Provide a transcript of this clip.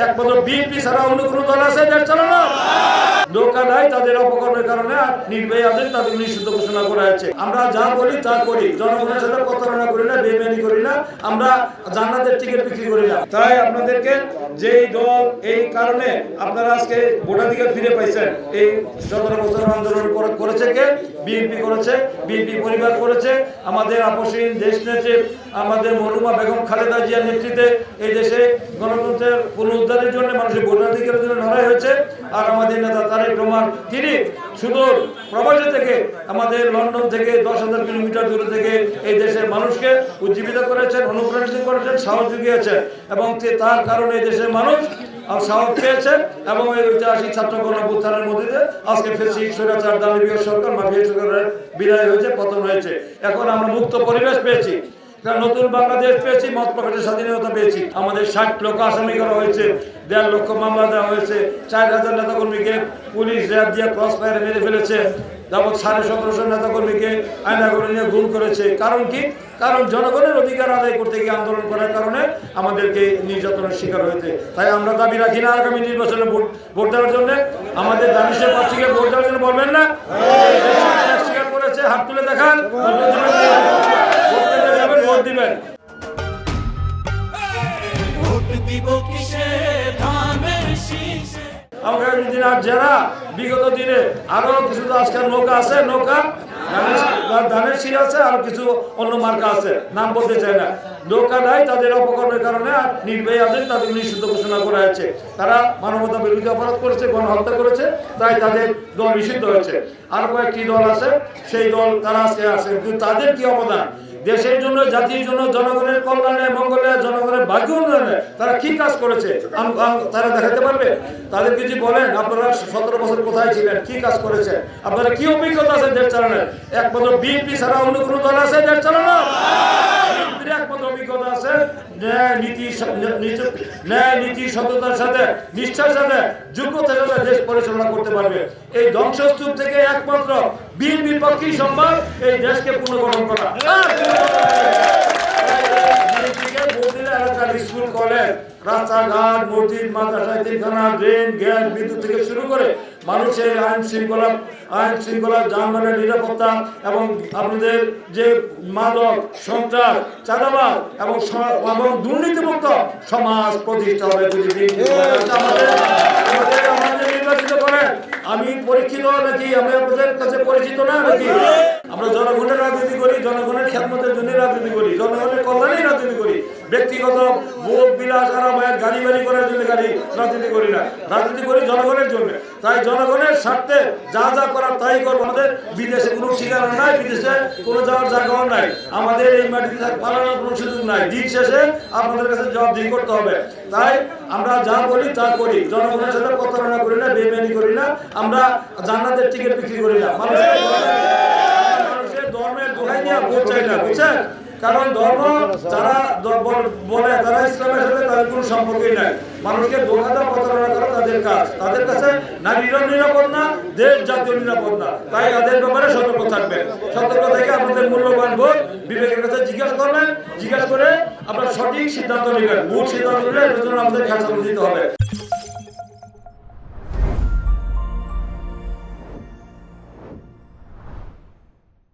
একমাত্র বিএনপি ছাড়া অন্য কোনো দল আছে দেশ চালানোর? নৌকা নাই, তাদের অপকর্মের কারণে নির্বাহী আদেশ তাদের নিষিদ্ধ ঘোষণা করা হয়েছে। আমরা যা বলি তা করি, জনগণের সাথে প্রতারণা করি না, বেইমানি করি না, আমরা জান্নাতের টিকিট বিক্রি করি না। তাই আপনাদেরকে যেই দল এই কারণে আপনারা আজকে ভোটাধিকার ফিরে পাইছেন, এই 17 বছর আন্দোলন করেছে কে? বিএনপি করেছে, বিএনপি পরিবার করেছে। আমাদের আপসহীন দেশনেত্রী আমাদের মরহুমা বেগম খালেদা জিয়ার নেতৃত্বে এই দেশে গণতন্ত্রের পুনরুদ্ধারের জন্য মানুষের ভোটাধিকারের জন্য লড়াই হয়েছে। আর আমাদের নেতা তারেক রহমান তিনি সুদূর প্রবাসী থেকে আমাদের লন্ডন থেকে 10,000 কিলোমিটার দূরে থেকে এই দেশের মানুষকে উজ্জীবিত করেছেন, অনুপ্রাণিত করেছেন, সাহস জুগিয়েছেন এবং তার কারণে এই দেশের মানুষ সাহস পেয়েছে এবং এই ঐতিহাসিক ছাত্র গণঅভ্যুত্থানের মধ্যে দিয়ে আজকে ফেসিক স্বৈরাচার দানবীয় সরকার মাফিয়া সরকারের বিদায় হয়েছে, পতন হয়েছে। এখন আমরা মুক্ত পরিবেশ পেয়েছি, নতুন বাংলাদেশ পেয়েছি, মত প্রকাশের স্বাধীনতা পেয়েছি। আমাদের 60 লক্ষ আসামি করা হয়েছে, 1.5 লক্ষ মামলা দেওয়া হয়েছে, 4,000 নেতাকর্মীকে পুলিশ র্যাব দিয়ে ক্রস ফায়ারে মেরে ফেলেছে, যাবৎ 1750 নেতাকর্মীকে আয়না করে নিয়ে গুম করেছে। কারণ কি? কারণ জনগণের অধিকার আদায় করতে গিয়ে আন্দোলন করার কারণে আমাদেরকে নির্যাতনের শিকার হয়েছে। তাই আমরা দাবি রাখি না আগামী নির্বাচনে ভোট দেওয়ার জন্য, আমাদের দাবিশের প্রার্থীকে ভোট দেওয়ার জন্য বলবেন না? স্বীকার করেছে, হাত তুলে দেখান, ভোট দিবেন। যারা বিগত দিনে আরো কিছু আজকাল নৌকা আছে, নৌকা ধানের শীষ আছে, আর কিছু অন্য মার্কা আছে, নাম বলতে চাই না। নৌকা নাই, তাদের অপকর্মের কারণে নির্বাহী আদেশ তাদের নিষিদ্ধ ঘোষণা করা হয়েছে। তারা মানবতা বিরোধী অপরাধ করেছে, গণহত্যা করেছে, তাই তাদের দল নিষিদ্ধ হয়েছে। আর কয়েকটি দল আছে, সেই দল তারা আজকে আছে, কিন্তু তাদের কি অবদান দেশের জন্য, জাতির জন্য, জনগণের কল্যাণে, মঙ্গলে, জনগণের ভাগ্য উন্নয়নে তারা কি কাজ করেছে তারা দেখাতে পারবে? তাদেরকে যদি বলেন আপনারা 17 বছর কোথায় ছিলেন, কি কাজ করেছে, আপনারা কি অভিজ্ঞতা আছে দেশ চালানোর? একমাত্র বিএনপি ছাড়া অন্য কোনো দল আছে দেশ চালানোর? একমাত্র অভিজ্ঞতা আছে ন্যায় নীতি সততার সাথে, নিষ্ঠার সাথে, যোগ্যতার সাথে দেশ পরিচালনা করতে পারবে। এই ধ্বংসস্তূপ থেকে একমাত্র বিএনপির পক্ষেই সম্ভব এই দেশকে পুনর্গঠন করা। এলাকার স্কুল, কলেজ, রাস্তাঘাট, মসজিদ, মাদ্রাসা, তিনখানা, ড্রেন, গ্যাস, বিদ্যুৎ থেকে শুরু করে মানুষের আইন শৃঙ্খলা, যানবাহনের নিরাপত্তা এবং আপনাদের যে মাদক, সন্ত্রাস, চাঁদাবাদ এবং দুর্নীতিমুক্ত সমাজ প্রতিষ্ঠা হবে যদি আমাদের নির্বাচিত করেন। আমি পরীক্ষিত নাকি? আমি আপনাদের কাছে পরিচিত না নাকি? আমরা জনগণের রাজনীতি করি, জনগণের খেদমতের জন্য রাজনীতি করি, জনগণের কল্যাণেই রাজনীতি করি। ব্যক্তিগত ভোগ বিলাস, আরামায়ের গাড়ি বাড়ি করার জন্য রাজনীতি করি না, রাজনীতি করি জনগণের জন্য। তাই জনগণের স্বার্থে যা যা করার তাই করবো। আমাদের বিদেশে কোনো ঠিকানা নাই, বিদেশে কোনো যাওয়ার জায়গাও নাই, আমাদের এই মাটিতে পালানোর কোনো সুযোগ নাই। দিন শেষে আপনাদের কাছে জবাবদিহি করতে হবে। তাই আমরা যা বলি তা করি, জনগণের সাথে প্রতারণা করি না, বেইমানি করি না, আমরা জান্নাতের টিকিট বিক্রি করি না। মানুষের ধর্মের দোহাই নিয়ে ভোট চাই না, বুঝছেন? কারণ ধর্ম যারা বলে তারা ইসলামের সাথে তাদের কোনো সম্পর্কই নাই। মানুষকে ধোঁকা প্রতারণা করা তাদের কাজ। তাদের কাছে নারীরা নিরাপদ না, দেশ জাতীয় নিরাপদ না। তাই তাদের ব্যাপারে সতর্ক থাকবেন। সতর্ক থেকে আপনাদের মূল্যবান ভোট বিবেকের কাছে জিজ্ঞাসা করবেন, জিজ্ঞাসা করে আপনার সঠিক সিদ্ধান্ত নেবেন। ভুল সিদ্ধান্ত নিলে এর জন্য আমাদের খেসারত দিতে হবে।